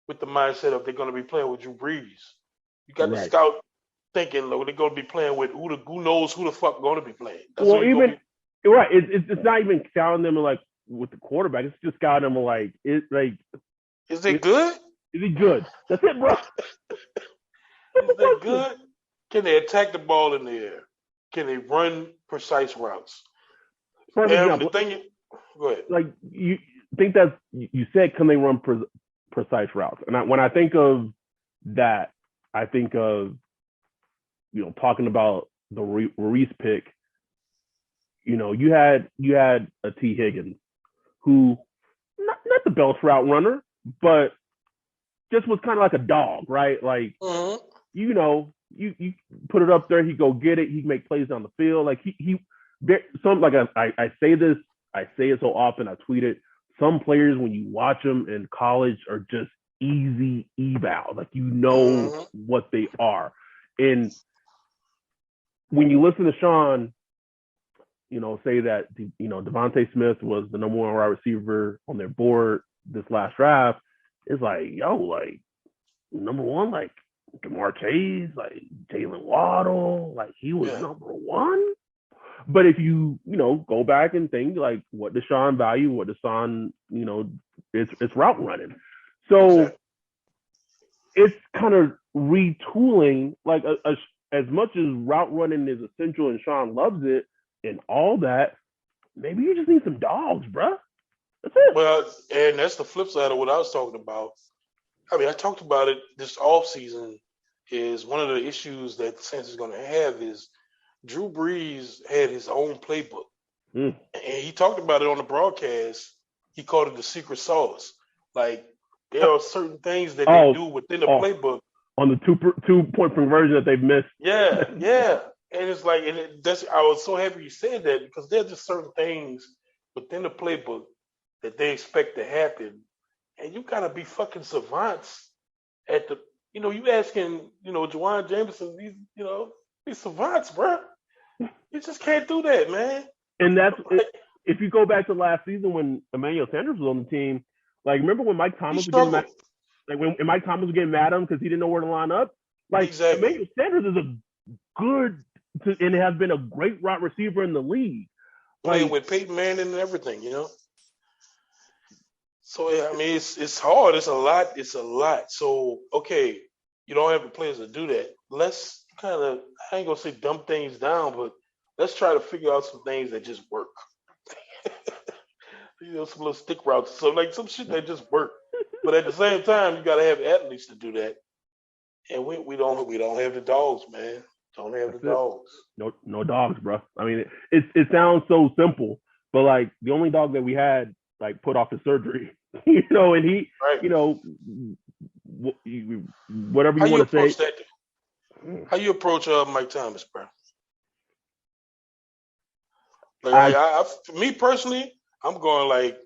with the mindset of they're going to be playing with Drew Brees. You got to scout thinking, look, they're going to be playing with who knows who the fuck going to be playing. That's right. It's not even scouting them like with the quarterback. It's just scouting them like is they good? Is he good? That's it, bro. Is they good? Can they attack the ball in the air? Can they run precise routes? For example, go ahead. Like, you think that you said, can they run precise routes? And when I think of that, I think of talking about the Ruiz pick. You had a T. Higgins who not the best route runner, but just was kind of like a dog, right? Like, you put it up there, he go get it, he make plays on the field. Like I say it so often, I tweet it. Some players, when you watch them in college, are just easy eval. Like, what they are. And when you listen to Sean, say that, Devontae Smith was the number one wide receiver on their board this last draft, it's like, like, number one, like, Jamar Chase, like, Jalen Waddle, like, he was number one. But if you, go back and think, like, what does Sean value? What does Sean, it's route running. So it's kind of retooling, like, as much as route running is essential and Sean loves it and all that, maybe you just need some dogs, bro. That's it. Well, and that's the flip side of what I was talking about. I mean, I talked about it this offseason. Is one of the issues that the Saints is going to have is Drew Brees had his own playbook. And he talked about it on the broadcast. He called it the secret sauce. Like, there are certain things that they do within the playbook. On the two-point conversion that they've missed. Yeah. And it's like, I was so happy you said that, because there's just certain things within the playbook that they expect to happen. And you got to be fucking savants at the, you asking, Juwan Jameson, these savants, bro. You just can't do that, man. And that's if you go back to last season when Emmanuel Sanders was on the team. Like, remember when Mike Thomas was getting mad? Like when Mike Thomas was getting mad at him because he didn't know where to line up. Like exactly. Emmanuel Sanders is a good and has been a great wide receiver in the league. Playing with Peyton Manning and everything, So I mean, it's hard. It's a lot. It's a lot. So okay, you don't have the players to do that. Let's kind of, I ain't gonna say dumb things down, but let's try to figure out some things that just work. Some little stick routes. So like some shit that just work. But at the same time, you gotta have athletes to do that. And we don't have the dogs, man. Don't have the dogs. No dogs, bro. I mean, it sounds so simple, but like the only dog that we had like put off his surgery, and he, right. Whatever you want to say. How you approach Mike Thomas, bro? Like me personally, I'm going like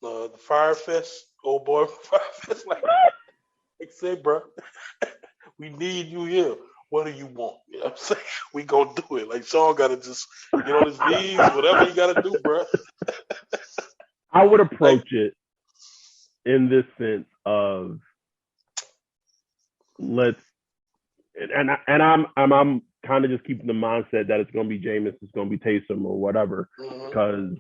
the Fire Fest, old boy Fire Fest. Like say, bro, we need you here. What do you want? You know what I'm saying? We gonna do it. Like Sean gotta just get on his knees, whatever you gotta do, bro. I would approach it in this sense of I'm kind of just keeping the mindset that it's gonna be Jameis, it's gonna be Taysom or whatever, because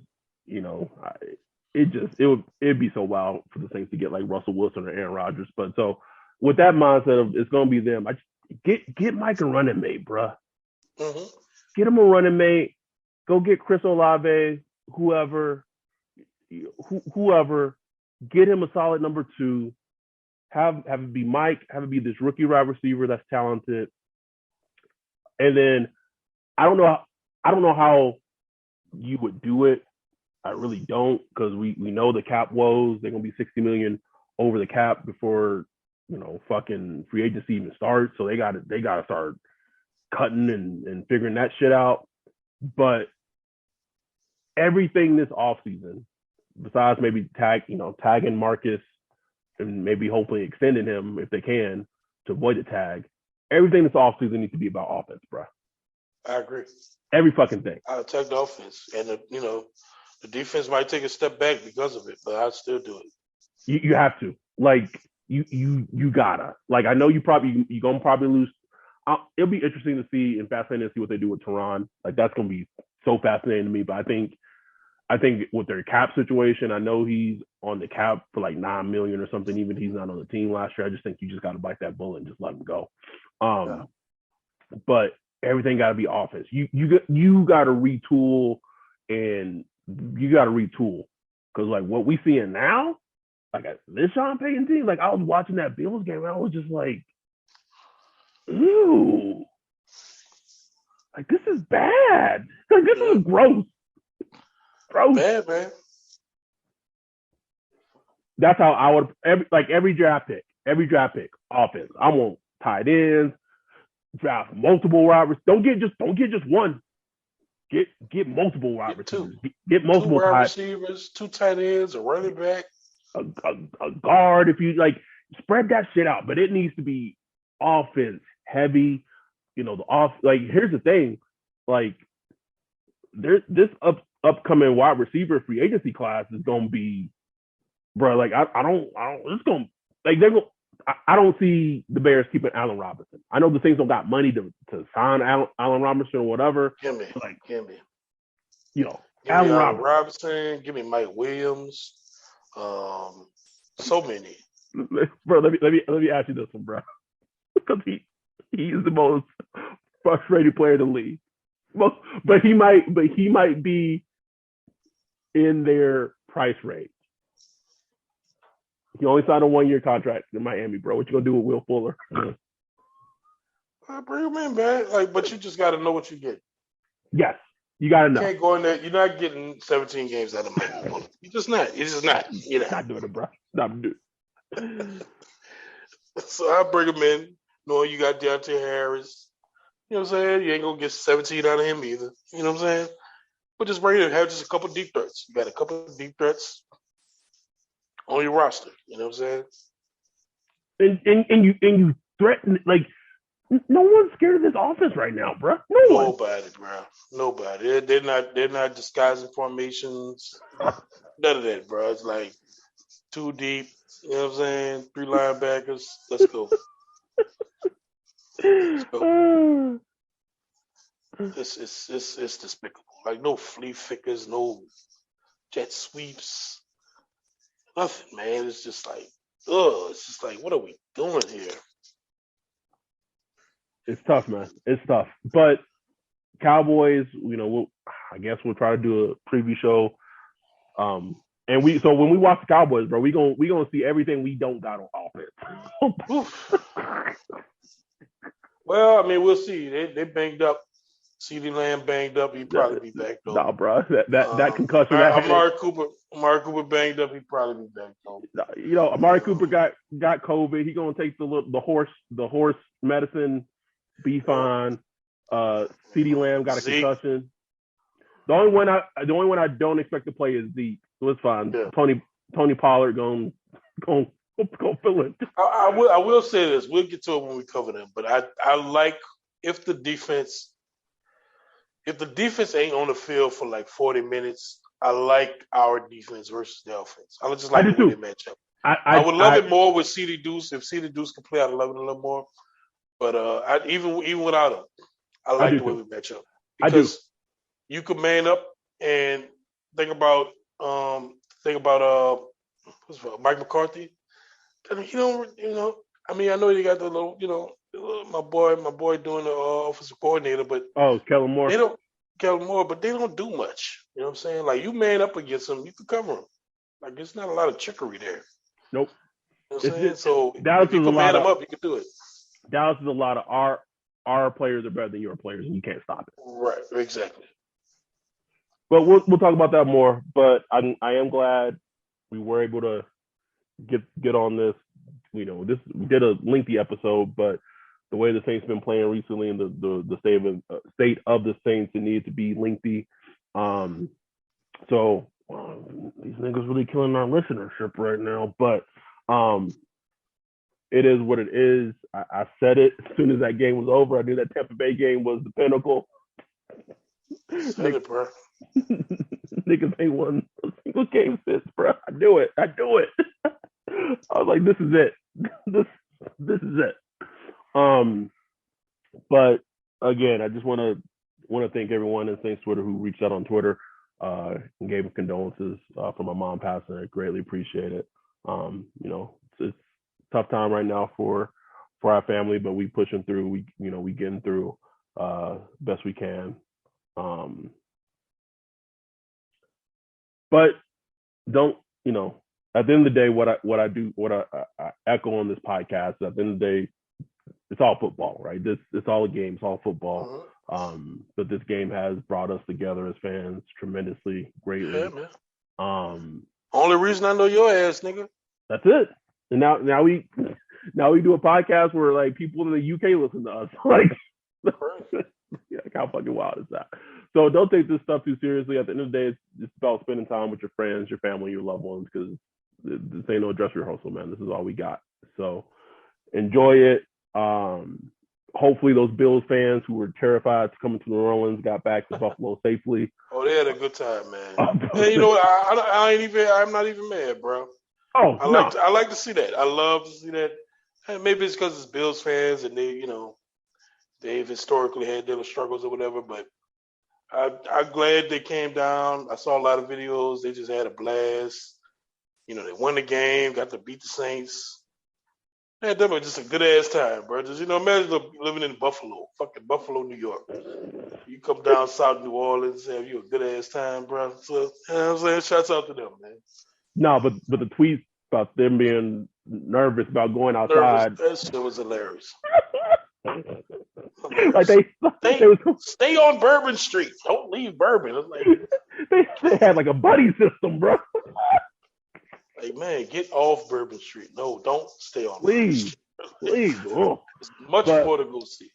it'd be so wild for the Saints to get like Russell Wilson or Aaron Rodgers. But so with that mindset of it's gonna be them, I just get Mike a running mate, bruh. Mm-hmm. Get him a running mate. Go get Chris Olave, whoever. Get him a solid number 2. Have it be Mike. Have it be this rookie wide receiver that's talented. And then I don't know how you would do it. I really don't, because we know the cap woes. They're gonna be $60 million over the cap before fucking free agency even starts. So they gotta start cutting and figuring that shit out. But everything this offseason, besides maybe tagging Marcus and maybe hopefully extending him if they can to avoid the tag, everything this offseason needs to be about offense, bro. I agree. Every fucking thing. I attack the offense, and the defense might take a step back because of it, but I'd still do it. You have to. Like you gotta. Like I know you gonna probably lose. It'll be interesting to see and fascinating to see what they do with Teron. Like that's gonna be so fascinating to me. But I think with their cap situation, I know he's on the cap for like $9 million or something. Even he's not on the team last year. I just think you just got to bite that bullet and just let him go. But everything got to be offense. You got to retool, and you got to retool because like what we seeing now, like this Sean Payton team. Like I was watching that Bills game, and I was just like, ew, like this is bad. Like this is gross. Bad, man. That's how I would every draft pick, offense. I want tight ends, draft multiple wide receivers. Don't get just one. Get multiple wide receivers. Get multiple wide receivers, 2 tight ends, a running back, a guard. If you like, spread that shit out. But it needs to be offense heavy. Here's the thing, like this upcoming wide receiver free agency class is gonna be, bro. Like I don't. It's gonna like they're gonna. I don't see the Bears keeping Allen Robinson. I know the Saints don't got money to sign Allen Robinson or whatever. Give me. Allen Robinson. Give me Mike Williams. So many. Bro, let me ask you this one, bro. Because he is the most frustrated player in the league. But he might be in their price range. He only signed a 1-year contract in Miami, bro. What you gonna do with Will Fuller? Bring him in, man. But you just gotta know what you get. Yes, you gotta know. You can't go in there. You're not getting 17 games out of Michael Fuller. You're just not. Not doing it, bro. Not doing it. So I bring him in, knowing you got Deontay Harris. You know what I'm saying? You ain't gonna get 17 out of him either. You know what I'm saying? But just bring him in, have just a couple deep threats. You got a couple of deep threats on your roster. You know what I'm saying? and you threaten like no one's scared of this offense right now, bro. Nobody, bro. Nobody. They're not disguising formations. None of that, bro. It's like too deep. You know what I'm saying? 3 linebackers. Let's go. Let's go. It's despicable. Like no flea flickers, no jet sweeps, nothing, man. It's just like, it's just like, what are we doing here? It's tough, man. It's tough. But Cowboys, I guess we'll try to do a preview show. And when we watch the Cowboys, bro, we gonna see everything we don't got on offense. Well, I mean, we'll see. They banged up. CeeDee Lamb banged up. He'd probably be back though. Nah, bro. That concussion. Amari Cooper banged up. He'd probably be back though. Amari Cooper got COVID. He gonna take the horse medicine. Be fine. CeeDee Lamb got a concussion. The only one I don't expect to play is Zeke, so it's fine. Yeah. Tony Pollard going fill it. I will say this. We'll get to it when we cover them. But I like if the defense ain't on the field for like 40 minutes. I like our defense versus the offense. I just like the way they match up. I would love it more with CD Deuce. If CD Deuce could play, I'd love it a little more. But even without him, I like the way we match up because you could man up and think about Mike McCarthy. I mean, I know you got the little, my boy doing the offensive coordinator, but Kellen Moore. But they don't do much. You know what I'm saying? Like you man up against them, you can cover them. Like there's not a lot of trickery there. Nope. You know what I'm saying? So if you can man them up, you can do it. Dallas is a lot of our players are better than your players, and you can't stop it. Right, exactly. But we'll talk about that more. But I am glad we were able to get on this. We did a lengthy episode, but the way the Saints been playing recently and the state of the Saints, it needed to be lengthy. So these niggas really killing our listenership right now, but it is what it is. I said it as soon as that game was over. I knew that Tampa Bay game was the pinnacle. Said it, bro. Niggas ain't won a single game since, bro. I do it. I was like, this is it. This is it. But again, I just want to thank everyone in Saints Twitter who reached out on Twitter and gave condolences for my mom passing. I greatly appreciate it. It's tough time right now for our family, but we pushing through. We getting through best we can. But don't, at the end of the day, what I echo on this podcast, at the end of the day, it's all football, right? It's all a game, it's all football. But this game has brought us together as fans tremendously, greatly. Yeah, man. Only reason I know your ass, nigga. That's it. And now we do a podcast where like people in the UK listen to us. Like, how fucking wild is that? So don't take this stuff too seriously. At the end of the day, it's about spending time with your friends, your family, your loved ones, because this ain't no dress rehearsal, man. This is all we got. So enjoy it. Hopefully those Bills fans who were terrified to come to New Orleans got back to Buffalo safely. Oh, they had a good time, man. Hey, I'm not even mad, bro. Oh, I like to see that. I love to see that. And maybe it's because it's Bills fans and they've historically had their struggles or whatever, but I'm glad they came down. I saw a lot of videos. They just had a blast. They won the game, got to beat the Saints. Man, that was just a good ass time, bro. Just imagine living in Buffalo, fucking Buffalo, New York. You come down south New Orleans, have you a good ass time, bro. So you know what I'm saying, shouts out to them, man. No, but the tweets about them being nervous about going outside. That shit was hilarious. Like stay on Bourbon Street. Don't leave Bourbon. Like, they had like a buddy system, bro. Like, man, get off Bourbon Street. No, don't stay on. Please. Oh. Much more to go see.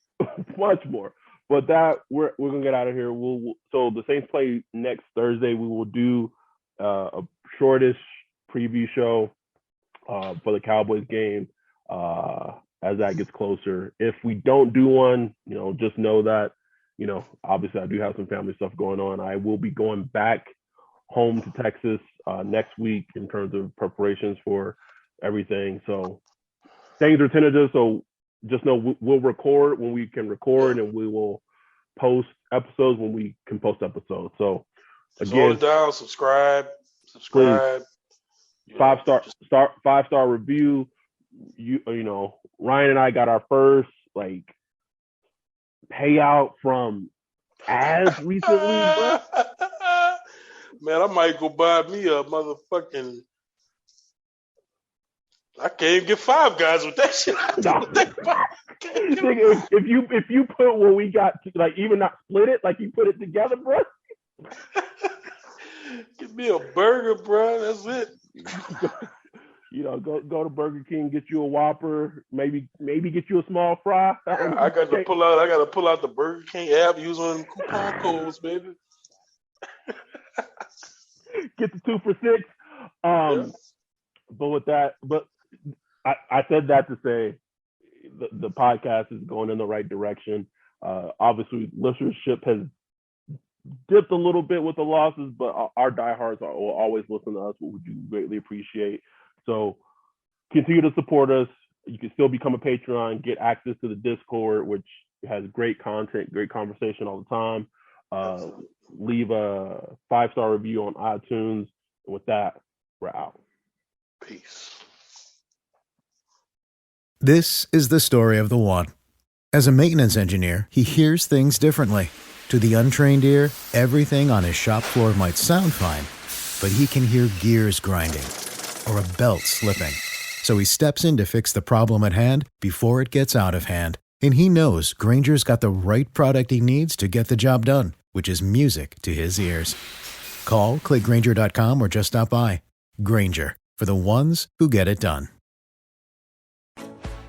Much more. But that we're gonna get out of here. So the Saints play next Thursday. We will do a shortish preview show for the Cowboys game. as that gets closer. If we don't do one, just know that, obviously I do have some family stuff going on. I will be going back home to Texas next week in terms of preparations for everything. So things are tentative. So just know we'll record when we can record, and we will post episodes when we can post episodes. So again, down, subscribe. 5-star review. Ryan and I got our first payout from ads recently, bro. Man, I might go buy me a motherfucking. I can't even get Five Guys with that shit. If you put what we got, even not split it, you put it together, bro. Give me a burger, bro. That's it. Go to Burger King, get you a Whopper, maybe get you a small fry. I got to pull out the Burger King app, use one of them coupon codes, baby. Get the 2 for $6. But I said that to say the podcast is going in the right direction. Obviously, listenership has dipped a little bit with the losses, but our diehards will always listen to us, which we greatly appreciate. So continue to support us. You can still become a Patreon, get access to the Discord, which has great content, great conversation all the time. Leave a 5-star review on iTunes. And with that, we're out. Peace. This is the story of the one. As a maintenance engineer, he hears things differently. To the untrained ear, everything on his shop floor might sound fine, but he can hear gears grinding or a belt slipping. So he steps in to fix the problem at hand before it gets out of hand. And he knows Grainger's got the right product he needs to get the job done, which is music to his ears. Call, click Grainger.com, or just stop by. Grainger, for the ones who get it done.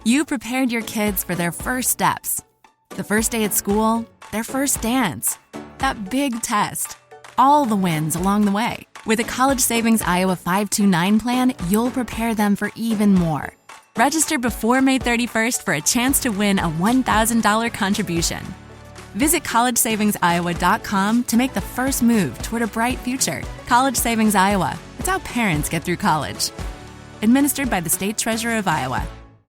You prepared your kids for their first steps. The first day at school, their first dance, that big test, all the wins along the way. With a College Savings Iowa 529 plan, you'll prepare them for even more. Register before May 31st for a chance to win a $1,000 contribution. Visit collegesavingsiowa.com to make the first move toward a bright future. College Savings Iowa. It's how parents get through college. Administered by the State Treasurer of Iowa.